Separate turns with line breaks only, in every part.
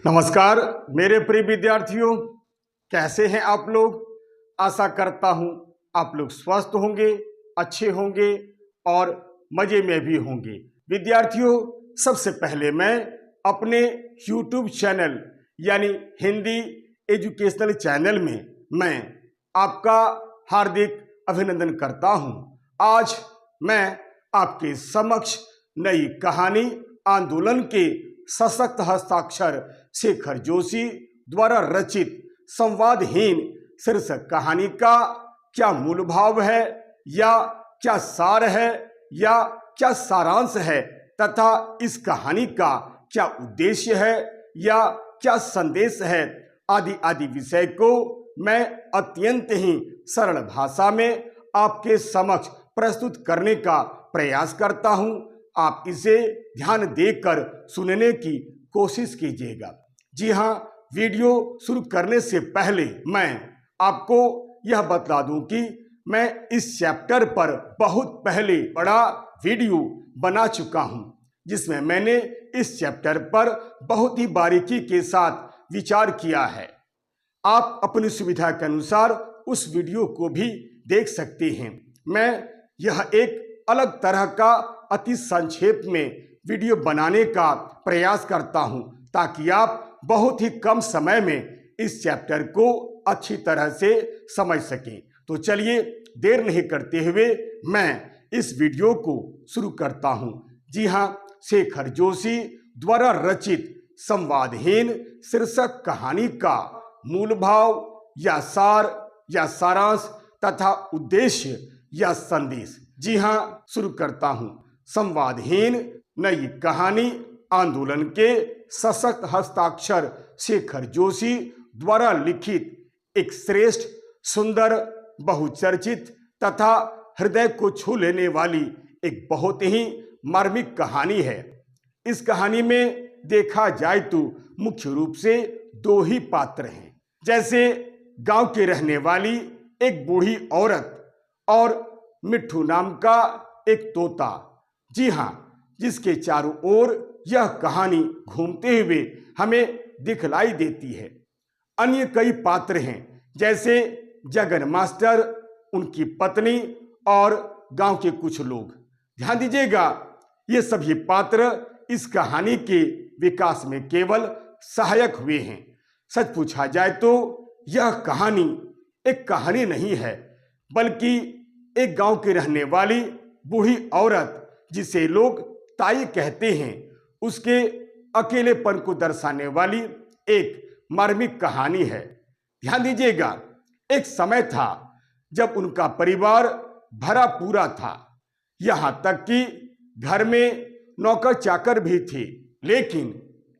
नमस्कार मेरे प्रिय विद्यार्थियों, कैसे हैं आप लोग। आशा करता हूं आप लोग स्वस्थ होंगे, अच्छे होंगे और मज़े में भी होंगे। विद्यार्थियों, सबसे पहले मैं अपने YouTube चैनल यानी हिंदी एजुकेशनल चैनल में मैं आपका हार्दिक अभिनंदन करता हूं। आज मैं आपके समक्ष नई कहानी आंदोलन के सशक्त हस्ताक्षर शेखर जोशी द्वारा रचित संवादहीन शीर्षक कहानी का क्या मूल भाव है या क्या सार है या क्या सारांश है तथा इस कहानी का क्या उद्देश्य है या क्या संदेश है आदि आदि विषय को मैं अत्यंत ही सरल भाषा में आपके समक्ष प्रस्तुत करने का प्रयास करता हूं। आप इसे ध्यान देकर सुनने की कोशिश कीजिएगा। जी हाँ, वीडियो शुरू करने से पहले मैं आपको यह बता दूं कि मैं इस चैप्टर पर बहुत पहले बड़ा वीडियो बना चुका हूं, जिसमें मैंने इस चैप्टर पर बहुत ही बारीकी के साथ विचार किया है। आप अपनी सुविधा के अनुसार उस वीडियो को भी देख सकते हैं। मैं यह एक अलग तरह का अति संक्षेप में वीडियो बनाने का प्रयास करता हूं, ताकि आप बहुत ही कम समय में इस चैप्टर को अच्छी तरह से समझ सकें। तो चलिए देर नहीं करते हुए मैं इस वीडियो को शुरू करता हूं। जी हां, शेखर जोशी द्वारा रचित संवादहीन शीर्षक कहानी का मूल भाव या सार या सारांश तथा उद्देश्य या संदेश। जी हां, शुरू करता हूं। संवादहीन नई कहानी आंदोलन के सशक्त हस्ताक्षर शेखर जोशी द्वारा लिखित एक श्रेष्ठ, सुंदर, बहुचर्चित तथा हृदय को छू लेने वाली एक बहुत ही मार्मिक कहानी है। इस कहानी में देखा जाए तो मुख्य रूप से दो ही पात्र हैं, जैसे गांव के रहने वाली एक बूढ़ी औरत और मिट्ठू नाम का एक तोता। जी हाँ, जिसके चारों ओर यह कहानी घूमते हुए हमें दिखलाई देती है। अन्य कई पात्र हैं, जैसे जगन मास्टर, उनकी पत्नी और गांव के कुछ लोग। ध्यान दीजिएगा, ये सभी पात्र इस कहानी के विकास में केवल सहायक हुए हैं। सच पूछा जाए तो यह कहानी एक कहानी नहीं है, बल्कि एक गांव की रहने वाली बूढ़ी औरत, जिसे लोग ताई कहते हैं, उसके अकेलेपन को दर्शाने वाली एक मार्मिक कहानी है। ध्यान दीजिएगा, एक समय था जब उनका परिवार भरा पूरा था, यहाँ तक कि घर में नौकर चाकर भी थे। लेकिन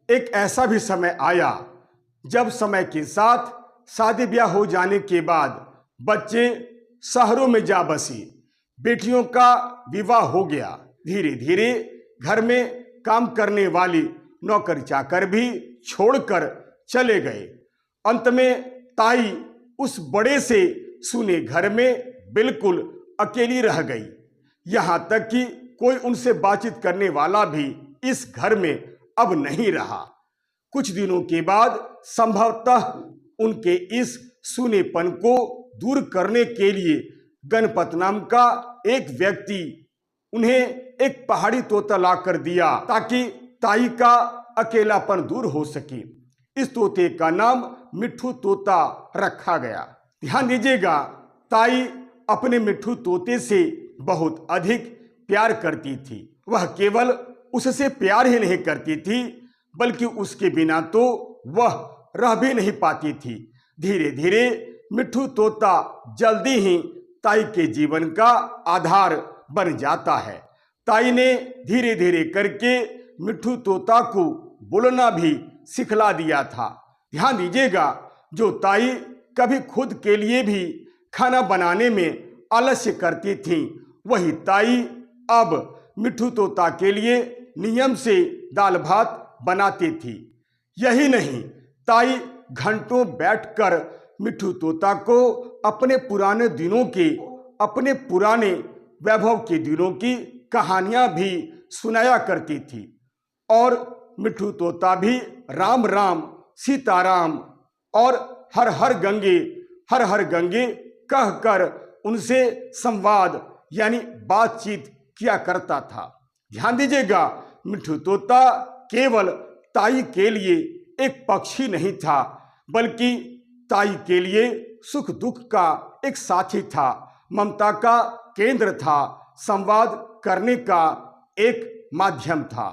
एक ऐसा भी समय आया जब समय के साथ शादी ब्याह हो जाने के बाद बच्चे शहरों में जा बसी, बेटियों का विवाह हो गया। धीरे धीरे घर में काम करने वाली नौकर चाकर भी छोड़कर चले गए। अंत में ताई उस बड़े से सुने घर में बिल्कुल अकेली रह गई। यहाँ तक कि कोई उनसे बातचीत करने वाला भी इस घर में अब नहीं रहा। कुछ दिनों के बाद संभवतः उनके इस सूनेपन को दूर करने के लिए गणपत नाम का एक व्यक्ति उन्हें एक पहाड़ी तोता ला कर दिया, ताकि ताई का अकेलापन दूर हो सके। इस तोते का नाम मिट्ठू तोता रखा गया। ध्यान दीजिएगा, ताई अपने मिट्ठू तोते से बहुत अधिक प्यार करती थी। वह केवल उससे प्यार ही नहीं करती थी, बल्कि उसके बिना तो वह रह भी नहीं पाती थी। धीरे धीरे मिट्ठू तोता जल्दी ही ताई के जीवन का आधार बन जाता है। ताई ने धीरे धीरे करके मिट्ठू तोता को बोलना भी सिखला दिया था। ध्यान दीजिएगा, जो ताई कभी खुद के लिए भी खाना बनाने में आलस्य करती थी, वही ताई अब मिट्ठू तोता के लिए नियम से दाल भात बनाती थी। यही नहीं, ताई घंटों बैठकर मिट्ठू तोता को अपने पुराने दिनों के, अपने पुराने वैभव के दिनों की कहानियां भी सुनाया करती थी और मिट्ठू तोता भी राम राम सीताराम और हर हर गंगे कहकर उनसे संवाद यानी बातचीत किया करता था। ध्यान दीजिएगा, मिट्ठू तोता केवल ताई के लिए एक पक्षी नहीं था, बल्कि ताई के लिए सुख दुख का एक साथी था, ममता का केंद्र था, संवाद करने का एक माध्यम था।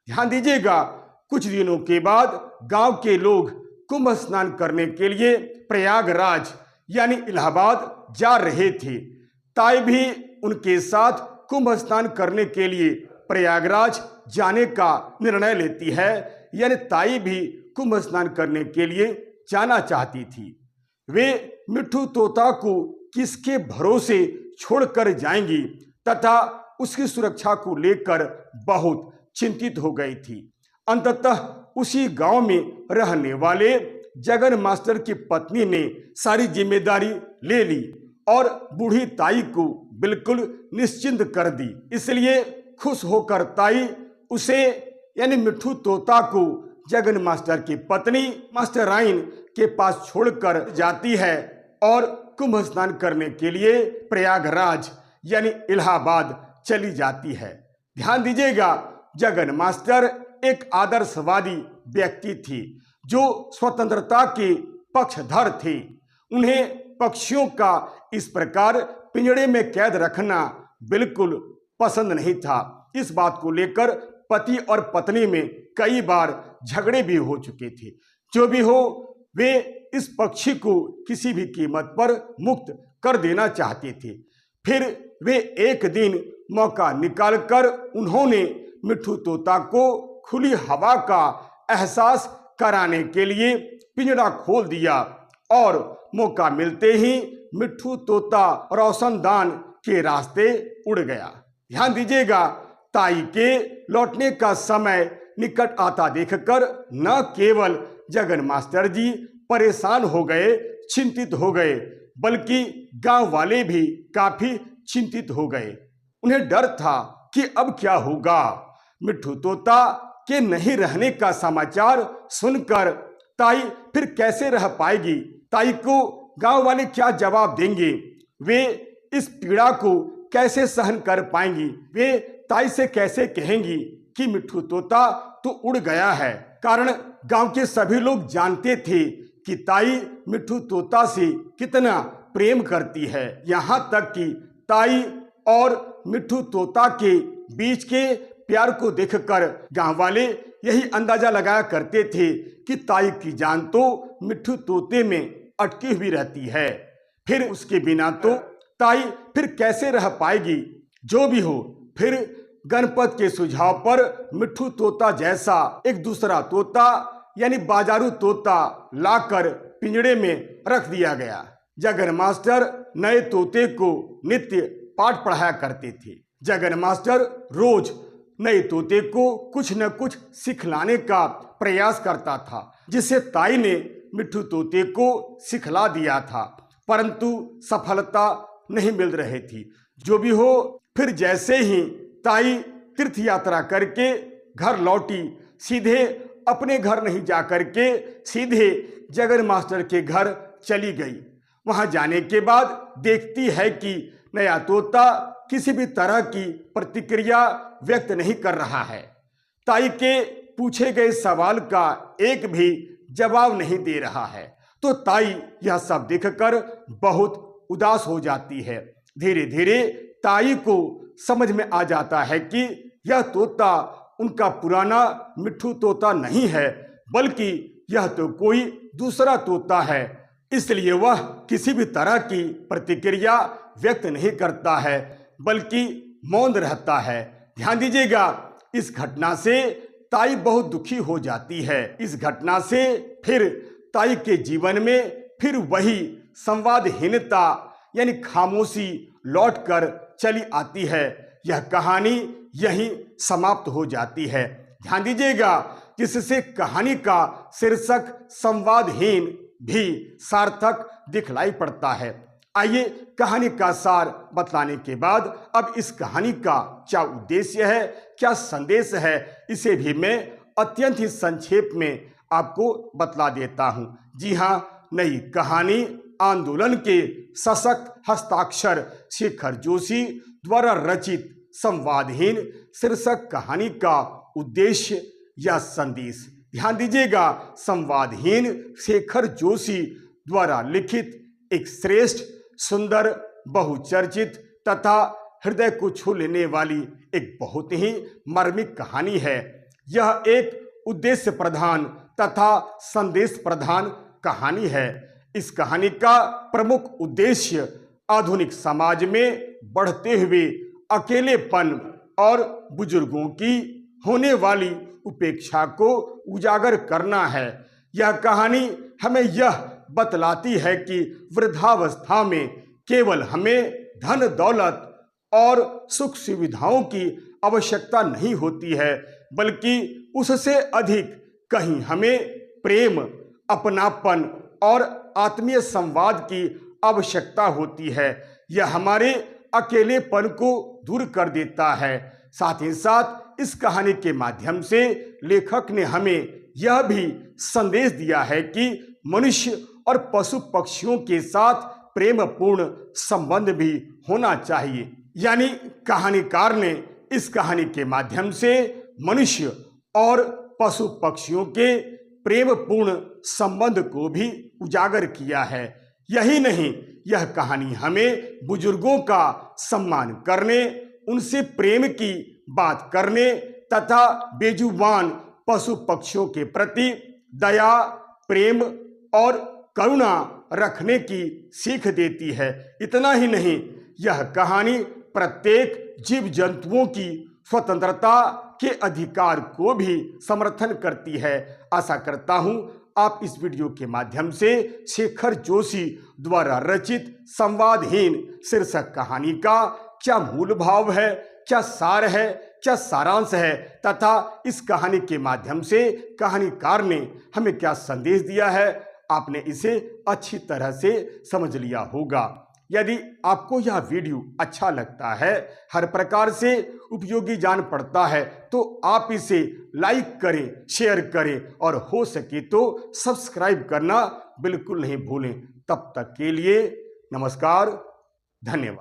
ध्यान दीजिएगा, कुछ दिनों के बाद गांव के लोग कुंभ स्नान करने के लिए प्रयागराज यानी इलाहाबाद जा रहे थे। ताई भी उनके साथ कुंभ स्नान करने के लिए प्रयागराज जाने का निर्णय लेती है, यानी ताई भी कुंभ स्नान करने के लिए जाना चाहती थी। वे मिट्ठू तोता को किसके भरोसे छोड़कर जाएंगी तथा उसकी सुरक्षा को लेकर बहुत चिंतित हो गई थी। अंततः उसी गांव में रहने वाले जगन मास्टर की पत्नी ने सारी जिम्मेदारी ले ली और बूढ़ी ताई को बिल्कुल निश्चिंत कर दी। इसलिए खुश होकर ताई उसे यानी मिट्ठू तोता को जगन मास्टर की पत्नी मास्टराइन के पास छोड़कर जाती है और कुंभ स्नान करने के लिए प्रयागराज यानी इलाहाबाद चली जाती है। ध्यान दीजिएगा, जगन मास्टर एक आदर्शवादी व्यक्ति थी जो स्वतंत्रता के पक्षधर थे। उन्हें पक्षियों का इस प्रकार पिंजड़े में कैद रखना बिल्कुल पसंद नहीं था। इस बात को लेकर पति और पत्नी में कई बार झगड़े भी हो चुके थे। जो भी हो, वे इस पक्षी को किसी भी कीमत पर मुक्त कर देना चाहते थे। फिर वे एक दिन मौका निकालकर उन्होंने मिट्ठू तोता को खुली हवा का एहसास कराने के लिए पिंजड़ा खोल दिया और मौका मिलते ही मिट्ठू तोता रोशनदान के रास्ते उड़ गया। ध्यान दीजिएगा, ताई के लौटने का समय निकट आता देखकर न केवल जगन मास्टर जी परेशान हो गए, चिंतित हो गए, बल्कि गांव वाले भी काफी चिंतित हो गए। उन्हें डर था कि अब क्या होगा। मिट्ठू तोता के नहीं रहने का समाचार सुनकर ताई फिर कैसे रह पाएगी? ताई को गांव वाले क्या जवाब देंगे? वे इस पीड़ा को कैसे सहन कर पाएंगी? वे ताई से कैसे कहेंगी कि मिट्ठू तोता तो उड़ गया है? कारण गांव के सभी लोग जानते थे कि ताई मिट्ठू तोता से कितना प्रेम करती है। यहाँ तक कि ताई और मिट्ठू तोता के बीच के प्यार को देखकर गांव वाले यही अंदाजा लगाया करते थे कि ताई की जान तो मिट्ठू तोते में अटकी हुई रहती है, फिर उसके बिना तो ताई फिर कैसे रह पाएगी? जो भी हो, फिर गणपत के सुझाव पर मिट्ठू तोता जैसा एक दूसरा तोता यानी बाजारू तोता लाकर पिंजड़े में रख दिया गया। जगन मास्टर नए तोते को नित्य पाठ पढ़ाया करते थे। जगन मास्टर रोज नए तोते को कुछ न कुछ सिखलाने का प्रयास करता था, जिसे ताई ने मिट्ठू तोते को सिखला दिया था, परंतु सफलता नहीं मिल रही थी। जो भी हो, फिर जैसे ही ताई तीर्थ यात्रा करके घर लौटी, सीधे अपने घर नहीं जा करके सीधे जगन मास्टर के घर चली गई। वहां जाने के बाद देखती है कि नया तोता किसी भी तरह की प्रतिक्रिया व्यक्त नहीं कर रहा है। ताई के पूछे गए सवाल का एक भी जवाब नहीं दे रहा है। तो ताई यह सब देखकर बहुत उदास हो जाती है। धीरे धीरे ताई को समझ में आ जाता है कि यह तोता उनका पुराना मिट्ठू तोता नहीं है, बल्कि यह तो कोई दूसरा तोता है। इसलिए वह किसी भी तरह की प्रतिक्रिया व्यक्त नहीं करता है, बल्कि मौन रहता है। ध्यान दीजिएगा, इस घटना से ताई बहुत दुखी हो जाती है। इस घटना से फिर ताई के जीवन में फिर वही संवादहीनता यानी खामोशी लौटकर चली आती है। यह कहानी यहीं समाप्त हो जाती है। ध्यान दीजिएगा, जिससे कहानी का शीर्षक संवादहीन भी सार्थक दिखलाई पड़ता है। आइए कहानी का सार बतलाने के बाद अब इस कहानी का क्या उद्देश्य है, क्या संदेश है, इसे भी मैं अत्यंत ही संक्षेप में आपको बतला देता हूं। जी हां, नई कहानी आंदोलन के सशक्त हस्ताक्षर शेखर जोशी द्वारा रचित संवादहीन शीर्षक कहानी का उद्देश्य या संदेश। ध्यान दीजिएगा, संवादहीन शेखर जोशी द्वारा लिखित एक श्रेष्ठ, सुंदर, बहुचर्चित तथा हृदय को छू लेने वाली एक बहुत ही मार्मिक कहानी है। यह एक उद्देश्य प्रधान तथा संदेश प्रधान कहानी है। इस कहानी का प्रमुख उद्देश्य आधुनिक समाज में बढ़ते हुए अकेलेपन और बुजुर्गों की होने वाली उपेक्षा को उजागर करना है। यह कहानी हमें यह बतलाती है कि वृद्धावस्था में केवल हमें धन दौलत और सुख सुविधाओं की आवश्यकता नहीं होती है, बल्कि उससे अधिक कहीं हमें प्रेम, अपनापन और आत्मीय संवाद की आवश्यकता होती है। यह हमारे अकेलेपन को दूर कर देता है। साथ ही साथ इस कहानी के माध्यम से लेखक ने हमें यह भी संदेश दिया है कि मनुष्य और पशु पक्षियों के साथ प्रेमपूर्ण संबंध भी होना चाहिए। यानी कहानीकार ने इस कहानी के माध्यम से मनुष्य और पशु पक्षियों के प्रेमपूर्ण संबंध को भी उजागर किया है। यही नहीं, यह कहानी हमें बुजुर्गों का सम्मान करने, उनसे प्रेम की बात करने तथा बेजुबान पशु पक्षियों के प्रति दया, प्रेम और करुणा रखने की सीख देती है। इतना ही नहीं, यह कहानी प्रत्येक जीव जंतुओं की स्वतंत्रता के अधिकार को भी समर्थन करती है। आशा करता हूं आप इस वीडियो के माध्यम से शेखर जोशी द्वारा रचित संवादहीन शीर्षक कहानी का क्या मूल भाव है, क्या सार है, क्या सारांश है तथा इस कहानी के माध्यम से कहानीकार ने हमें क्या संदेश दिया है, आपने इसे अच्छी तरह से समझ लिया होगा। यदि आपको यह वीडियो अच्छा लगता है, हर प्रकार से उपयोगी जान पड़ता है, तो आप इसे लाइक करें, शेयर करें और हो सके तो सब्सक्राइब करना बिल्कुल नहीं भूलें। तब तक के लिए नमस्कार, धन्यवाद।